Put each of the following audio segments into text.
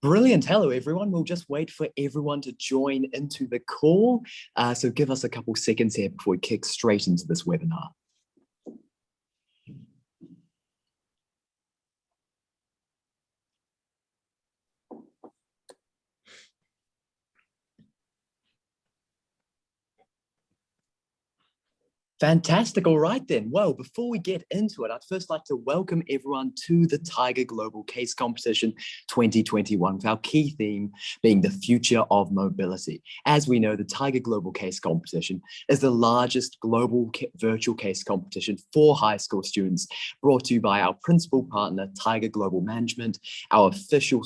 Brilliant. Hello, everyone. We'll just wait for everyone to join into the call. So give us a couple seconds here before we kick straight into this webinar. Fantastic. All right, then. Well, before we get into it, I'd first like to welcome everyone to the Tiger Global Case Competition 2021, with our key theme being the future of mobility. As we know, the Tiger Global Case Competition is the largest global virtual case competition for high school students, brought to you by our principal partner, Tiger Global Management, our official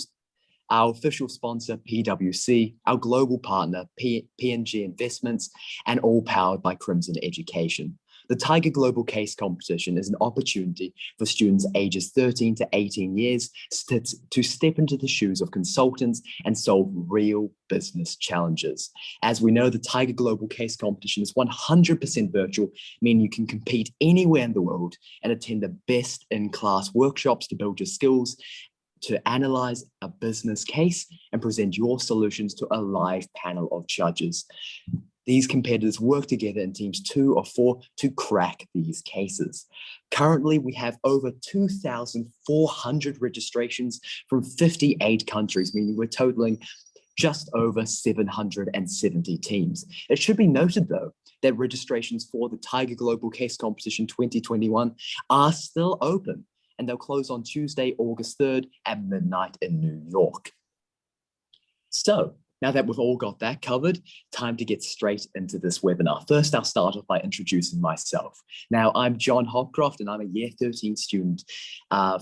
sponsor, PwC, our global partner, P&G Investments, and all powered by Crimson Education. The Tiger Global Case Competition is an opportunity for students ages 13 to 18 years to step into the shoes of consultants and solve real business challenges. As we know, the Tiger Global Case Competition is 100% virtual, meaning you can compete anywhere in the world and attend the best in-class workshops to build your skills, to analyze a business case and present your solutions to a live panel of judges. These competitors work together in teams 2 or 4 to crack these cases. Currently, we have over 2,400 registrations from 58 countries, meaning we're totaling just over 770 teams. It should be noted, though, that registrations for the Tiger Global Case Competition 2021 are still open, and they'll close on Tuesday, August 3rd at midnight in New York. So now that we've all got that covered, time to get straight into this webinar. First, I'll start off by introducing myself. Now, I'm John Hopcroft, and I'm a Year 13 student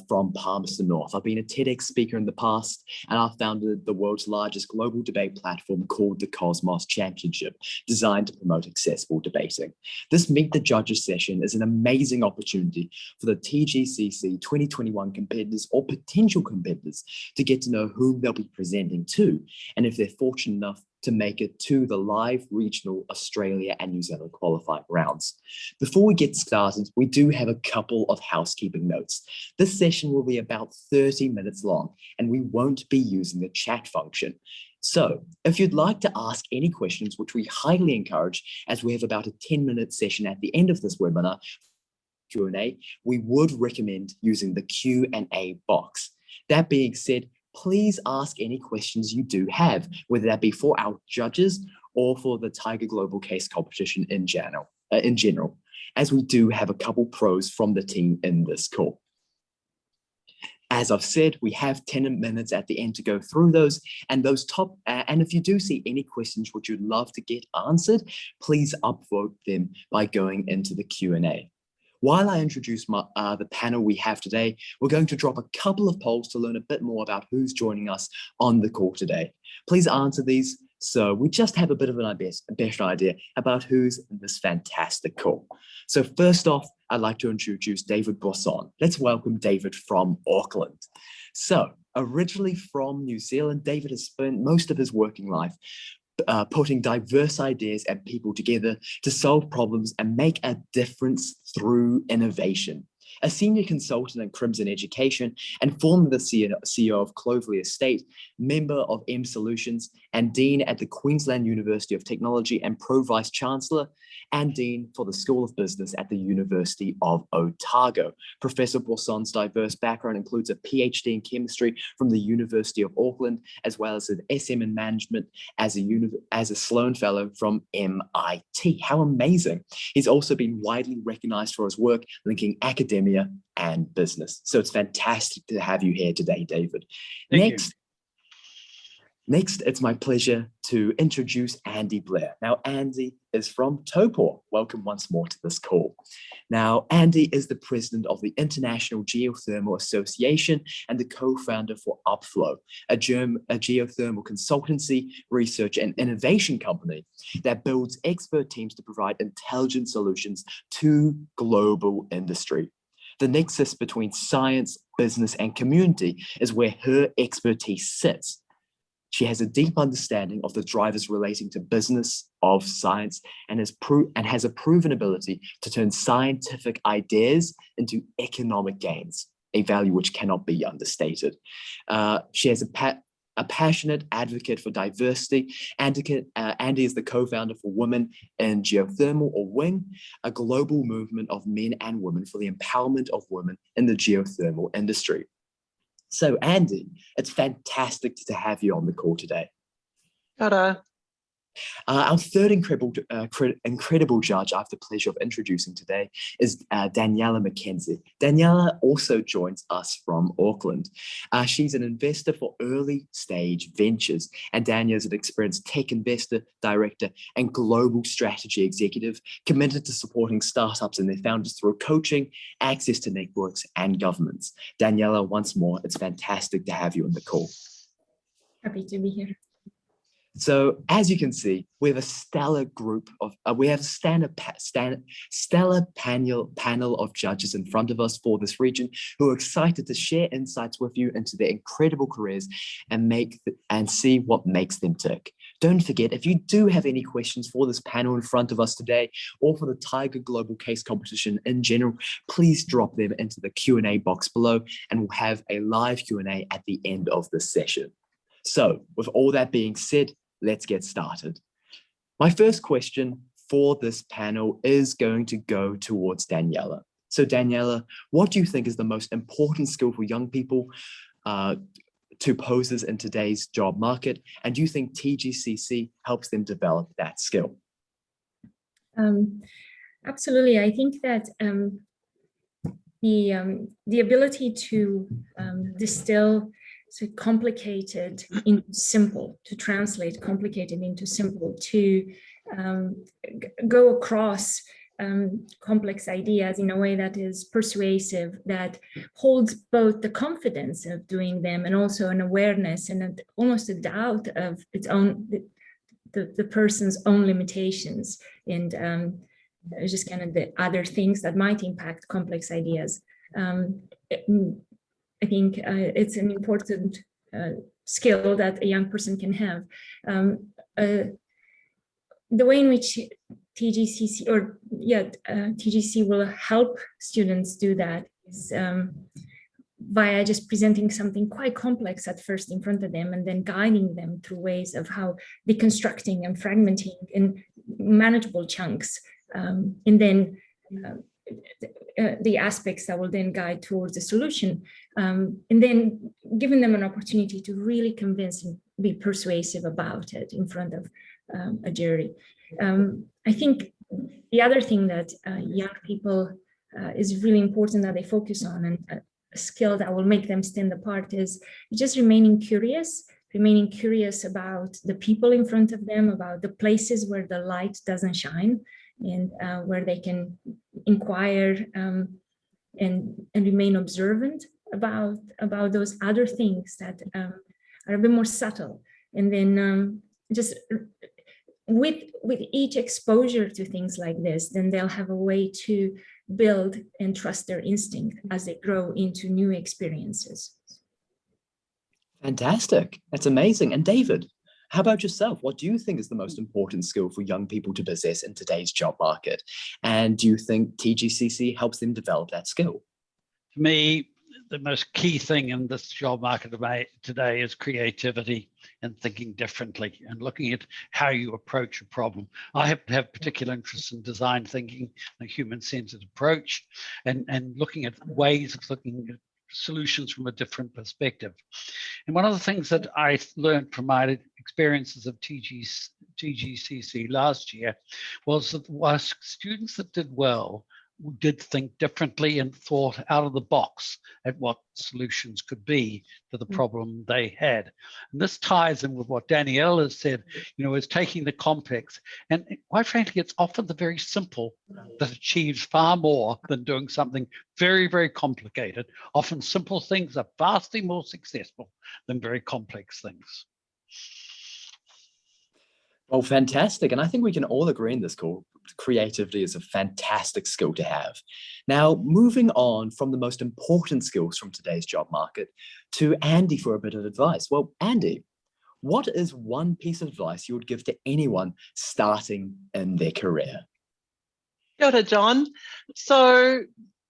from Palmerston North. I've been a TEDx speaker in the past, and I've founded the world's largest global debate platform called the Cosmos Championship, designed to promote accessible debating. This Meet the Judges session is an amazing opportunity for the TGCC 2021 competitors or potential competitors to get to know whom they'll be presenting to, and if they're fortunate enough to make it to the live regional Australia and New Zealand qualifying rounds. Before we get started, we do have a couple of housekeeping notes. This session will be about 30 minutes long, and we won't be using the chat function. So if you'd like to ask any questions, which we highly encourage, as we have about a 10-minute session at the end of this webinar, Q&A, we would recommend using the Q&A box. That being said, please ask any questions you do have, whether that be for our judges or for the Tiger Global Case Competition in general, as we do have a couple pros from the team in this call. As I've said, we have 10 minutes at the end to go through those, and and if you do see any questions which you'd love to get answered, please upvote them by going into the Q&A. While I introduce the panel we have today, we're going to drop a couple of polls to learn a bit more about who's joining us on the call today. Please answer these so we just have a bit of a better idea about who's in this fantastic call. So first off, I'd like to introduce David Bosson. Let's welcome David from Auckland. So originally from New Zealand, David has spent most of his working life putting diverse ideas and people together to solve problems and make a difference through innovation. A senior consultant at Crimson Education and formerly the CEO of Clovelly Estate, member of M Solutions, and Dean at the Queensland University of Technology and Pro-Vice Chancellor, and Dean for the School of Business at the University of Otago. Professor Bosson's diverse background includes a PhD in chemistry from the University of Auckland, as well as an SM in management as a Sloan Fellow from MIT. How amazing. He's also been widely recognized for his work linking academia and business. So it's fantastic to have you here today, David. Next, it's my pleasure to introduce Andy Blair. Now, Andy is from Topor. Welcome once more to this call. Now, Andy is the president of the International Geothermal Association and the co-founder for Upflow, a geothermal consultancy, research, and innovation company that builds expert teams to provide intelligent solutions to global industry. The nexus between science, business, and community is where her expertise sits. She has a deep understanding of the drivers relating to business, of science, and has a proven ability to turn scientific ideas into economic gains, a value which cannot be understated. She has a passionate advocate for diversity. Andy is the co-founder for Women in Geothermal, or WING, a global movement of men and women for the empowerment of women in the geothermal industry. So Andy, it's fantastic to have you on the call today. Ta-da. Our third incredible judge I have the pleasure of introducing today is Daniela McKenzie. Daniela also joins us from Auckland. She's an investor for early stage ventures, and Daniela is an experienced tech investor, director, and global strategy executive committed to supporting startups and their founders through coaching, access to networks, and governments. Daniela, once more, it's fantastic to have you on the call. Happy to be here. So as you can see, we have a stellar group of, stellar panel of judges in front of us for this region who are excited to share insights with you into their incredible careers and see what makes them tick. Don't forget, if you do have any questions for this panel in front of us today, or for the Tiger Global Case Competition in general, please drop them into the Q&A box below, and we'll have a live Q&A at the end of this session. So with all that being said, let's get started. My first question for this panel is going to go towards Daniela. So Daniela, what do you think is the most important skill for young people to possess in today's job market? And do you think TGCC helps them develop that skill? Absolutely. I think that the ability to distill complicated into simple, to translate complicated into simple, to go across complex ideas in a way that is persuasive, that holds both the confidence of doing them and also an awareness and almost a doubt of its own, the person's own limitations and just kind of the other things that might impact complex ideas. I think it's an important skill that a young person can have. The way in which TGCC TGC will help students do that is via just presenting something quite complex at first in front of them, and then guiding them through ways of how deconstructing and fragmenting in manageable chunks, and then the aspects that will then guide towards the solution, and then giving them an opportunity to really convince and be persuasive about it in front of a jury. I think the other thing that young people is really important that they focus on, and a skill that will make them stand apart, is just remaining curious about the people in front of them, about the places where the light doesn't shine, and where they can inquire and remain observant about those other things that are a bit more subtle. And then just with each exposure to things like this, then they'll have a way to build and trust their instinct as they grow into new experiences. Fantastic. That's amazing. And David, how about yourself? What do you think is the most important skill for young people to possess in today's job market? And do you think TGCC helps them develop that skill? For me, the most key thing in this job market today is creativity and thinking differently and looking at how you approach a problem. I have to have particular interest in design thinking, a human-centered approach, and looking at ways of looking at solutions from a different perspective. And one of the things that I learned from my experiences of TGCC last year was that students that did well did think differently and thought out of the box at what solutions could be to the problem they had. And this ties in with what Danielle has said, is taking the complex, and quite frankly, it's often the very simple that achieves far more than doing something very, very complicated. Often simple things are vastly more successful than very complex things. Well, fantastic. And I think we can all agree in this call, creativity is a fantastic skill to have. Now, moving on from the most important skills from today's job market to Andy for a bit of advice. Well, Andy, what is one piece of advice you would give to anyone starting in their career? Kia ora, John. So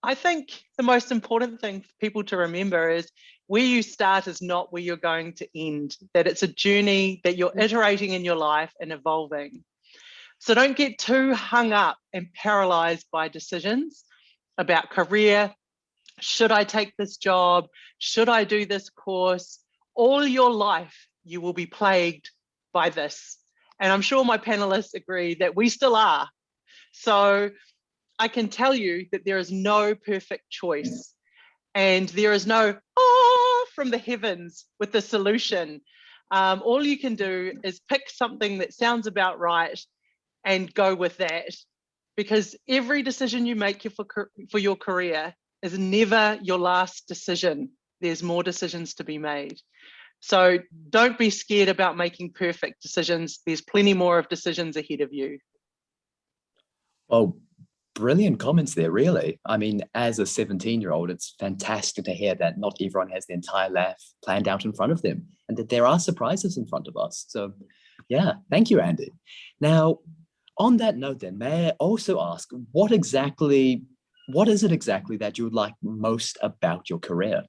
I think the most important thing for people to remember is where you start is not where you're going to end, that it's a journey that you're iterating in your life and evolving. So don't get too hung up and paralyzed by decisions about career. Should I take this job? Should I do this course? All your life, you will be plagued by this. And I'm sure my panelists agree that we still are. So I can tell you that there is no perfect choice, and there is no from the heavens with the solution. All you can do is pick something that sounds about right and go with that, because every decision you make for your career is never your last decision. There's more decisions to be made. So don't be scared about making perfect decisions. There's plenty more of decisions ahead of you. Oh, brilliant comments there, really. I mean, as a 17-year-old, it's fantastic to hear that not everyone has the entire life planned out in front of them and that there are surprises in front of us. So yeah, thank you, Andy. Now, on that note then, may I also ask, what is it exactly that you would like most about your career?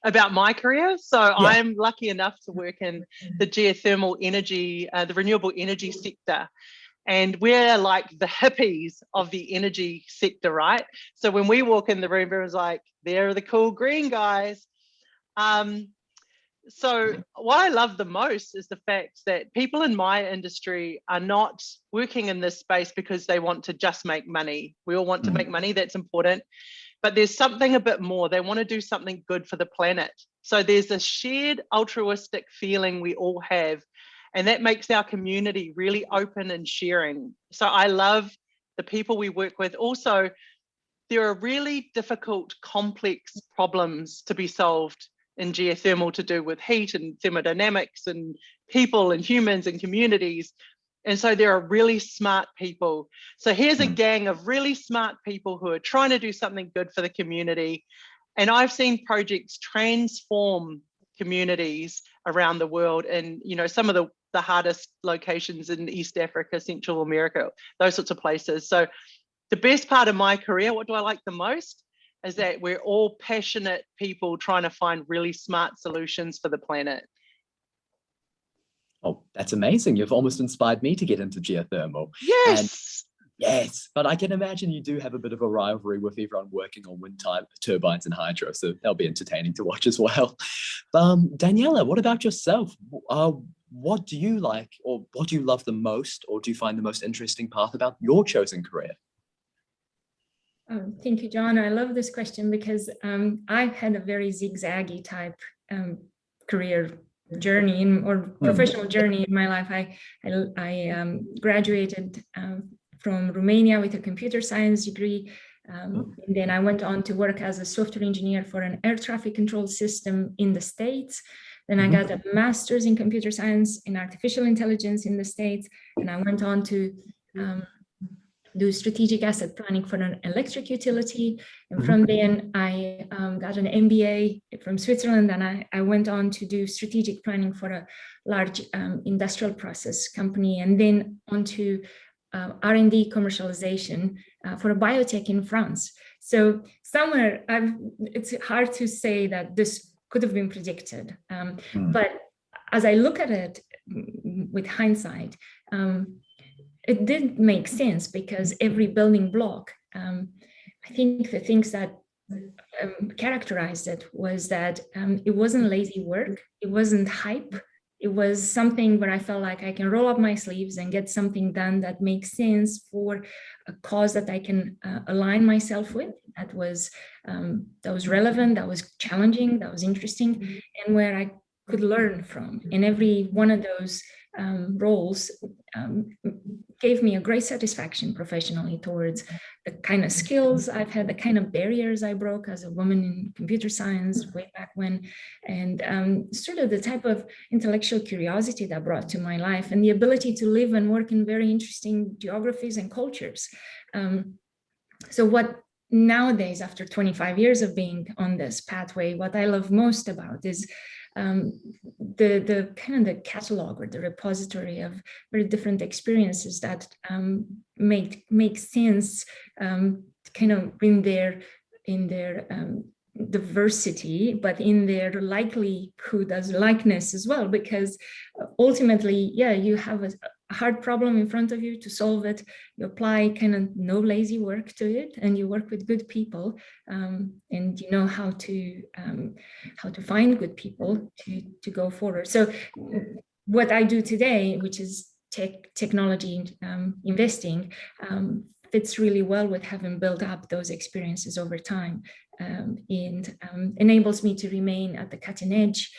About my career? So Yeah. I'm lucky enough to work in the geothermal energy, the renewable energy sector. And we're like the hippies of the energy sector, right? So when we walk in the room, everyone's like, they're the cool green guys. So what I love the most is the fact that people in my industry are not working in this space because they want to just make money. We all want to make money, that's important. But there's something a bit more. They want to do something good for the planet. So there's a shared altruistic feeling we all have, and that makes our community really open and sharing. So I love the people we work with. Also, there are really difficult, complex problems to be solved in geothermal to do with heat and thermodynamics and people and humans and communities. And so there are really smart people. So here's a gang of really smart people who are trying to do something good for the community. And I've seen projects transform communities around the world, and some of the hardest locations in East Africa, Central America, those sorts of places. So the best part of my career, what do I like the most, is that we're all passionate people trying to find really smart solutions for the planet. Oh, that's amazing. You've almost inspired me to get into geothermal. Yes. Yes, but I can imagine you do have a bit of a rivalry with everyone working on wind turbines and hydro, so they'll be entertaining to watch as well. Daniela, what about yourself? What do you like, or what do you love the most, or do you find the most interesting path about your chosen career? Thank you, John. I love this question because I've had a very zigzaggy type career journey or professional journey in my life. I graduated from Romania with a computer science degree. And then I went on to work as a software engineer for an air traffic control system in the States. Then I got a master's in computer science and artificial intelligence in the States. And I went on to do strategic asset planning for an electric utility. And from then I got an MBA from Switzerland, and I went on to do strategic planning for a large industrial process company, and then on to R&D commercialization for a biotech in France. So somewhere it's hard to say that this could have been predicted. But as I look at it with hindsight, it did make sense, because every building block, I think the things that characterized it was that it wasn't lazy work, it wasn't hype, it was something where I felt like I can roll up my sleeves and get something done that makes sense for a cause that I can align myself with, that was relevant, that was challenging, that was interesting, and where I could learn from. And every one of those roles gave me a great satisfaction professionally towards the kind of skills I've had, the kind of barriers I broke as a woman in computer science way back when, and sort of the type of intellectual curiosity that brought to my life, and the ability to live and work in very interesting geographies and cultures. So what nowadays, after 25 years of being on this pathway, what I love most about is the kind of the catalog or the repository of very different experiences that make sense kind of in their diversity, but in their likelihood as likeness as well, because ultimately, yeah, you have a hard problem in front of you to solve it. You apply kind of no lazy work to it, and you work with good people, and you know how to find good people to go forward. So what I do today, which is technology investing, fits really well with having built up those experiences over time, and enables me to remain at the cutting edge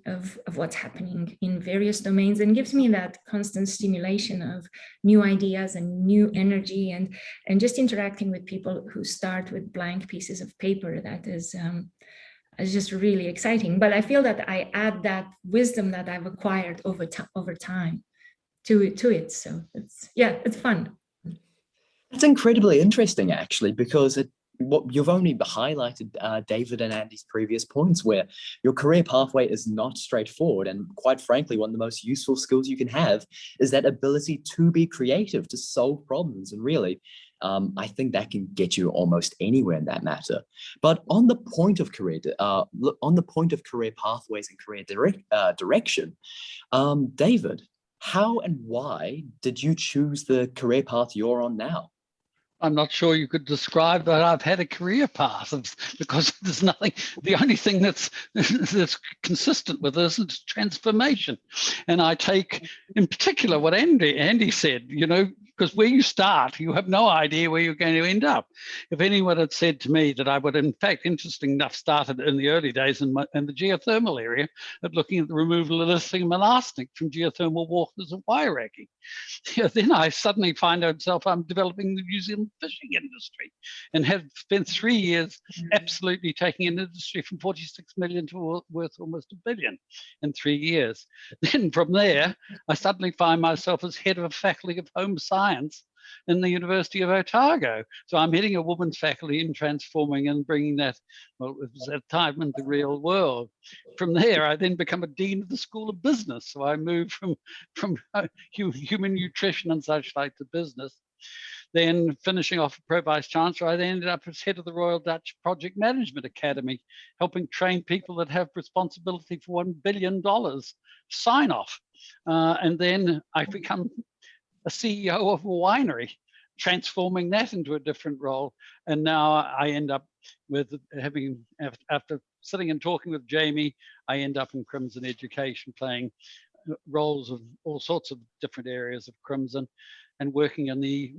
of what's happening in various domains, and gives me that constant stimulation of new ideas and new energy, and just interacting with people who start with blank pieces of paper. That is just really exciting. But I feel that I add that wisdom that I've acquired over time to it. So it's fun. It's incredibly interesting, actually, because what you've only highlighted David and Andy's previous points, where your career pathway is not straightforward. And quite frankly, one of the most useful skills you can have is that ability to be creative, to solve problems. And really, I think that can get you almost anywhere in that matter. But on the point of career pathways and career direction, David, how and why did you choose the career path you're on now? I'm not sure you could describe that I've had a career path, because there's nothing. The only thing that's consistent with this is transformation. And I take in particular what Andy said, you know, because where you start, you have no idea where you're going to end up. If anyone had said to me that I would, in fact, interesting enough, started in the early days in the geothermal area, at looking at the removal of lithium and arsenic from geothermal waters of wire racking, then I suddenly find myself I'm developing the New Zealand fishing industry, and have spent 3 years absolutely taking an industry from 46 million to worth almost $1 billion in 3 years. Then from there, I suddenly find myself as head of a faculty of home science in the University of Otago. So I'm heading a women's faculty in transforming and bringing that, well, it was at the time, in the real world. From there, I then become a dean of the School of Business. So I moved from human nutrition and such like to business. Then finishing off a Pro Vice Chancellor, I then ended up as head of the Royal Dutch Project Management Academy, helping train people that have responsibility for $1 billion sign off. And then I become a CEO of a winery, transforming that into a different role. And now I end up with having, after sitting and talking with Jamie, I end up in Crimson Education, playing roles of all sorts of different areas of Crimson, and working on the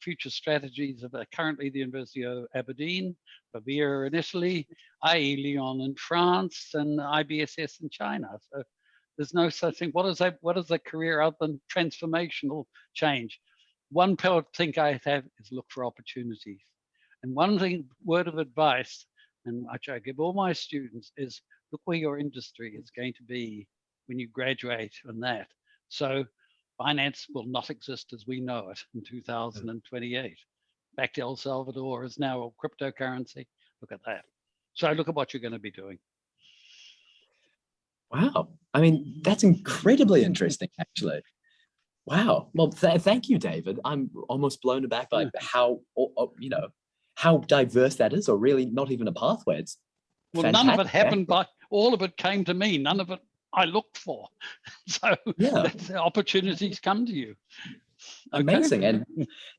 future strategies of currently the University of Aberdeen, Pavia in Italy, IE Lyon in France, and IBSS in China. So there's no such thing. What is a career other than transformational change? One thing I have is look for opportunities. And one word of advice, and which I give all my students, is look where your industry is going to be when you graduate on that. So finance will not exist as we know it in 2028. Back to El Salvador is now a cryptocurrency. Look at that. So look at what you're going to be doing. Wow. I mean, that's incredibly interesting, actually. Wow. Well, thank you, David. I'm almost blown aback by how, you know, how diverse that is, or really not even a pathway. It's well, none of it happened by, all of it came to me. None of it I looked for. So yeah, opportunities come to you. Amazing. And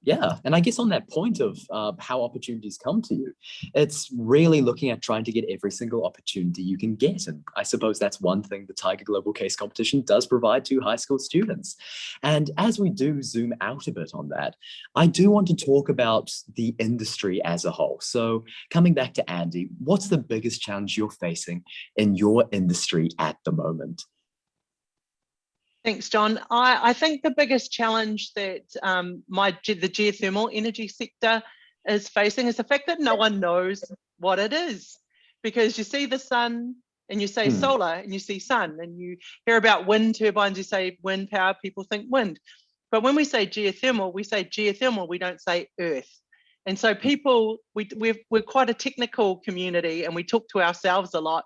yeah, and I guess on that point of how opportunities come to you, it's really looking at trying to get every single opportunity you can get. And I suppose that's one thing the Tiger Global Case Competition does provide to high school students. And as we do zoom out a bit on that, I do want to talk about the industry as a whole. So coming back to Andy, what's the biggest challenge you're facing in your industry at the moment? Thanks, John. I think the biggest challenge that the geothermal energy sector is facing is the fact that no one knows what it is. Because you see the sun and you say solar, and you see sun, and you hear about wind turbines, you say wind power, people think wind. But when we say geothermal, we don't say earth. And so people, we're quite a technical community, and we talk to ourselves a lot.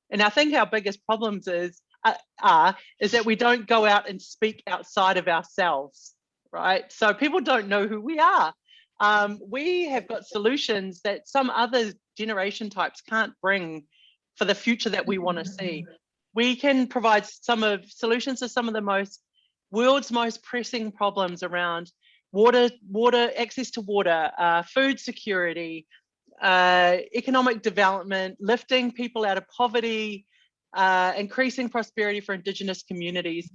And I think our biggest problems is that we don't go out and speak outside of ourselves, right? So people don't know who we are. we have got solutions that some other generation types can't bring for the future that we want to see. We can provide solutions to some of the world's most pressing problems around water, access to water, food security, economic development, lifting people out of poverty, increasing prosperity for Indigenous communities,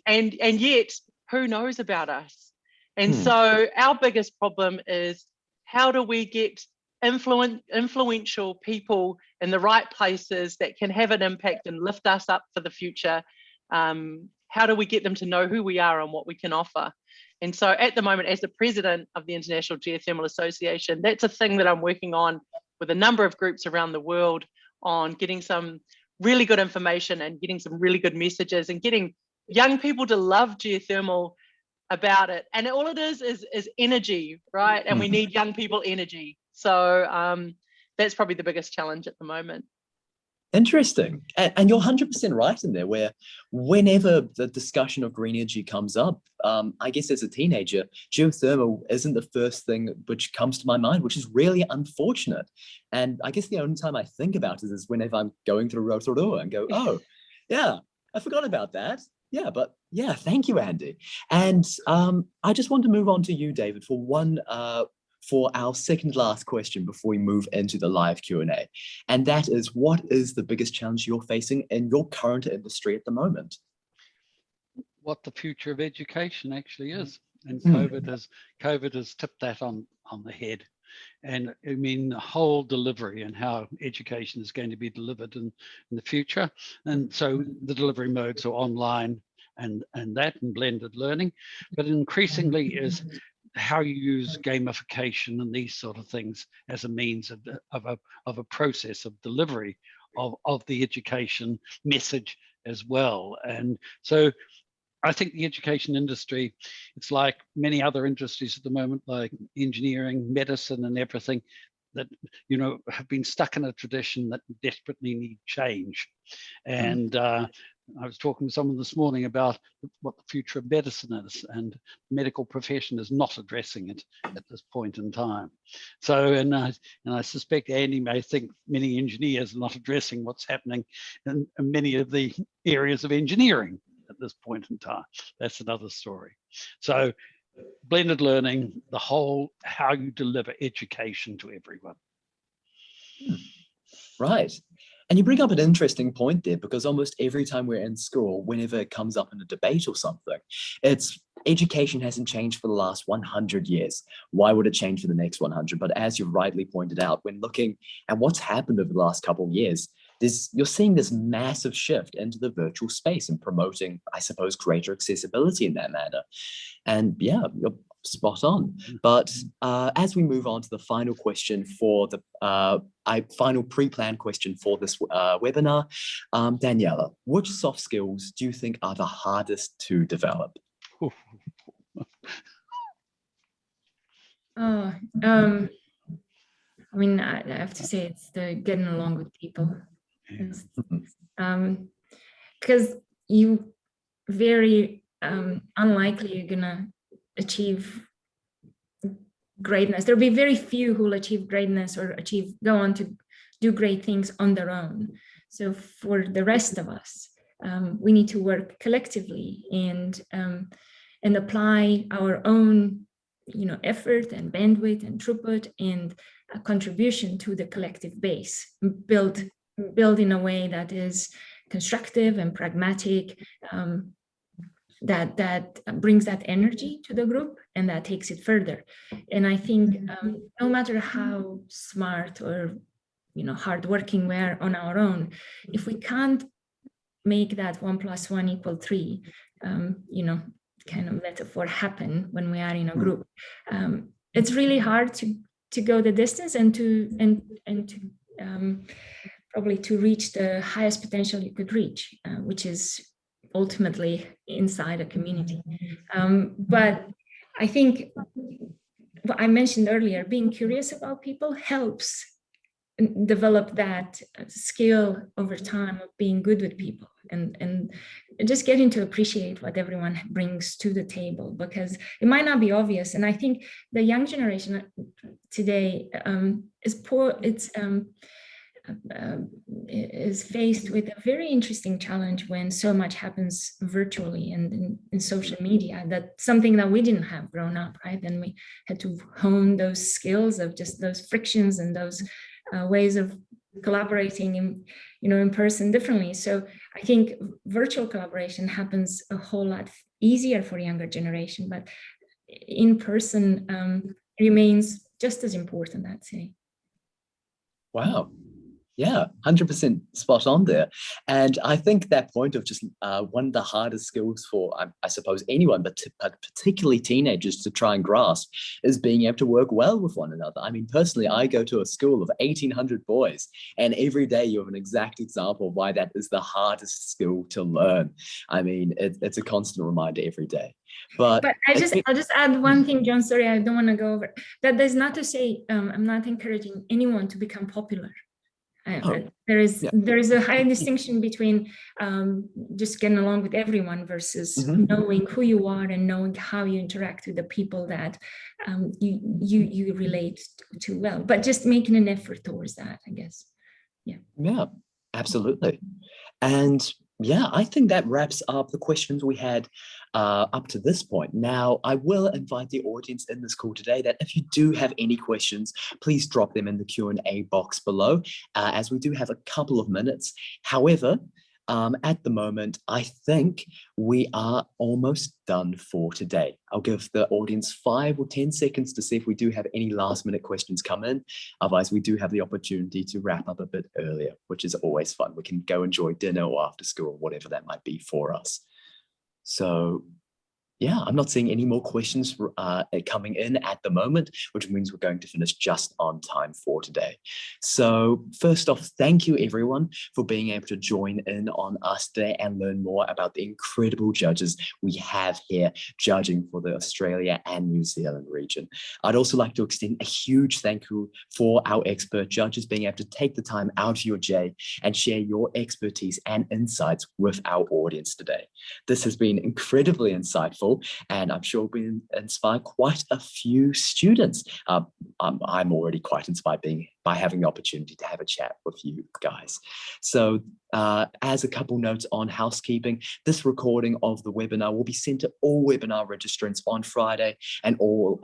and yet who knows about us? And so our biggest problem is, how do we get influential people in the right places that can have an impact and lift us up for the future? How do we get them to know who we are and what we can offer? And so at the moment, as the president of the International Geothermal Association, that's a thing that I'm working on with a number of groups around the world, on getting some really good information and getting some really good messages and getting young people to love geothermal about it. And all it is energy, right? And we need young people energy. So that's probably the biggest challenge at the moment. Interesting. And you're 100% right in there, where whenever the discussion of green energy comes up, I guess as a teenager, geothermal isn't the first thing which comes to my mind, which is really unfortunate. And I guess the only time I think about it is whenever I'm going through Rotorua and go, oh, yeah, I forgot about that. Yeah, but yeah, thank you, Andy. And I just want to move on to you, David, for our second last question before we move into the live Q&A. And that is, what is the biggest challenge you're facing in your current industry at the moment? What the future of education actually is. And COVID has tipped that on the head. And I mean, the whole delivery and how education is going to be delivered in the future. And so the delivery modes are online and blended learning, but increasingly is how you use gamification and these sort of things as a means of a process of delivery of the education message as well. And so I think the education industry, it's like many other industries at the moment, like engineering, medicine and everything, that, you know, have been stuck in a tradition that desperately need change. And I was talking to someone this morning about what the future of medicine is, and the medical profession is not addressing it at this point in time. So, and I suspect Andy may think many engineers are not addressing what's happening in many of the areas of engineering at this point in time. That's another story. So blended learning, the whole, how you deliver education to everyone. Right. And you bring up an interesting point there, because almost every time we're in school, whenever it comes up in a debate or something, it's education hasn't changed for the last 100 years. Why would it change for the next 100? But as you rightly pointed out, when looking at what's happened over the last couple of years, you're seeing this massive shift into the virtual space and promoting, I suppose, greater accessibility in that manner. And yeah, you're spot on. But as we move on to the final question for the final pre-planned question for this webinar, Daniela, which soft skills do you think are the hardest to develop? I mean, I have to say it's the getting along with people. Because you very unlikely you're gonna achieve greatness. There'll be very few who will achieve greatness or go on to do great things on their own. So for the rest of us, we need to work collectively and apply our own, effort and bandwidth and throughput and contribution to the collective base. Build in a way that is constructive and pragmatic, that brings that energy to the group and that takes it further. And I think no matter how smart or hardworking we are on our own, if we can't make that 1 + 1 = 3, kind of metaphor happen when we are in a group, it's really hard to go the distance and to probably to reach the highest potential you could reach, which is ultimately inside a community. But I think what I mentioned earlier, being curious about people helps develop that skill over time of being good with people and just getting to appreciate what everyone brings to the table, because it might not be obvious. And I think the young generation today is faced with a very interesting challenge when so much happens virtually and in social media. That's something that we didn't have grown up, right? And we had to hone those skills of just those frictions and those ways of collaborating in person differently. So I think virtual collaboration happens a whole lot easier for younger generation, but in person remains just as important, I'd say. Wow. Yeah, 100% spot on there. And I think that point of just one of the hardest skills for, I suppose, anyone, but particularly teenagers to try and grasp is being able to work well with one another. I mean, personally, I go to a school of 1,800 boys, and every day you have an exact example of why that is the hardest skill to learn. I mean, it's a constant reminder every day. But I'll just add one thing, John. Sorry, I don't want to go over. That is not to say I'm not encouraging anyone to become popular. There is a high distinction between just getting along with everyone versus knowing who you are and knowing how you interact with the people that you relate to well, but just making an effort towards that, I guess. Yeah, absolutely. And yeah, I think that wraps up the questions we had up to this point. Now, I will invite the audience in this call today that if you do have any questions, please drop them in the Q&A box below, as we do have a couple of minutes. However, at the moment, I think we are almost done for today. I'll give the audience 5 or 10 seconds to see if we do have any last minute questions come in. Otherwise, we do have the opportunity to wrap up a bit earlier, which is always fun. We can go enjoy dinner or after school, whatever that might be for us. So yeah, I'm not seeing any more questions coming in at the moment, which means we're going to finish just on time for today. So first off, thank you everyone for being able to join in on us today and learn more about the incredible judges we have here judging for the Australia and New Zealand region. I'd also like to extend a huge thank you for our expert judges being able to take the time out of your day and share your expertise and insights with our audience today. This has been incredibly insightful, and I'm sure we'll inspire quite a few students. I'm already quite inspired by having the opportunity to have a chat with you guys. So as a couple notes on housekeeping, this recording of the webinar will be sent to all webinar registrants on Friday and all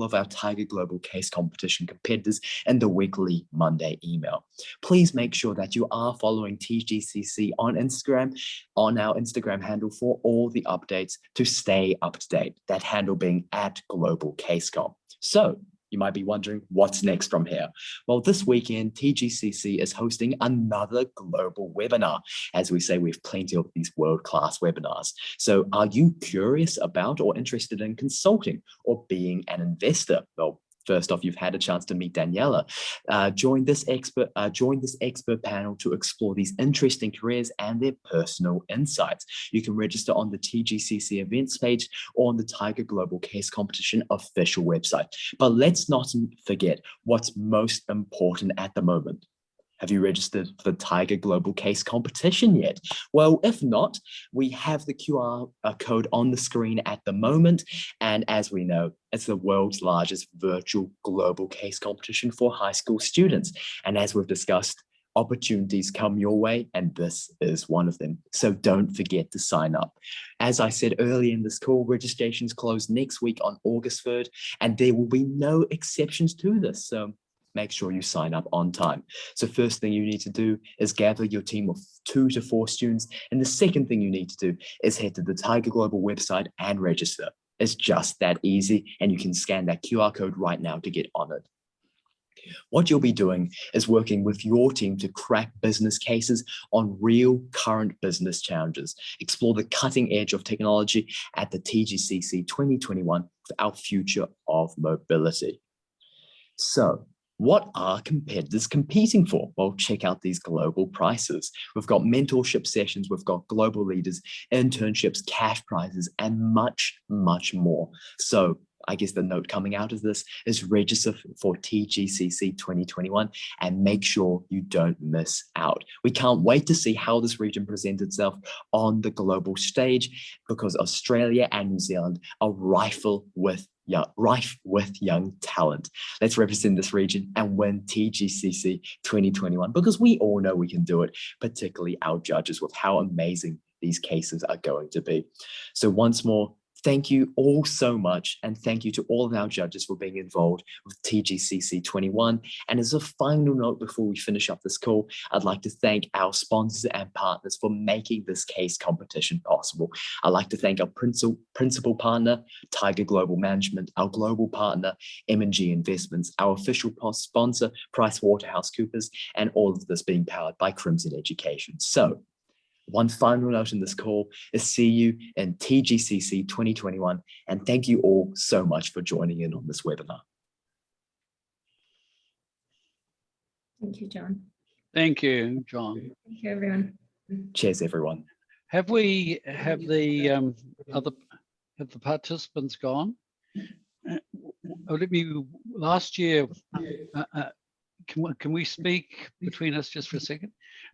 of our Tiger Global Case Competition competitors in the weekly Monday email. Please make sure that you are following TGCC on Instagram, on our Instagram handle for all the updates to stay up to date, that handle being @GlobalCaseCom. So you might be wondering what's next from here. Well, this weekend, TGCC is hosting another global webinar. As we say, we have plenty of these world-class webinars. So are you curious about or interested in consulting or being an investor? Well, first off, you've had a chance to meet Daniela. Join this expert panel to explore these interesting careers and their personal insights. You can register on the TGCC events page or on the Tiger Global Case Competition official website. But let's not forget what's most important at the moment. Have you registered for the Tiger Global Case Competition yet? Well, if not, we have the QR code on the screen at the moment. And as we know, it's the world's largest virtual global case competition for high school students. And as we've discussed, opportunities come your way, and this is one of them. So don't forget to sign up. As I said earlier in this call, registrations close next week on August 3rd, and there will be no exceptions to this. So make sure you sign up on time. So first thing you need to do is gather your team of 2 to 4 students. And the second thing you need to do is head to the Tiger Global website and register. It's just that easy. And you can scan that QR code right now to get on it. What you'll be doing is working with your team to crack business cases on real current business challenges, explore the cutting edge of technology at the TGCC 2021 for our future of mobility. So, what are competitors competing for? Well, check out these global prices. We've got mentorship sessions, we've got global leaders, internships, cash prizes, and much, much more. So I guess the note coming out of this is register for TGCC 2021 and make sure you don't miss out. We can't wait to see how this region presents itself on the global stage, because Australia and New Zealand are rife with young talent. Let's represent this region and win TGCC 2021, because we all know we can do it, particularly our judges, with how amazing these cases are going to be. So once more, thank you all so much, and thank you to all of our judges for being involved with TGCC 21. And as a final note before we finish up this call, I'd like to thank our sponsors and partners for making this case competition possible. I'd like to thank our principal partner, Tiger Global Management, our global partner, M&G Investments, our official sponsor, PricewaterhouseCoopers, and all of this being powered by Crimson Education. So, one final note in this call is see you in TGCC 2021, and thank you all so much for joining in on this webinar. Thank you, John. Thank you, John. Thank you, everyone. Cheers, everyone. Have the participants gone? Last year, can we speak between us just for a second?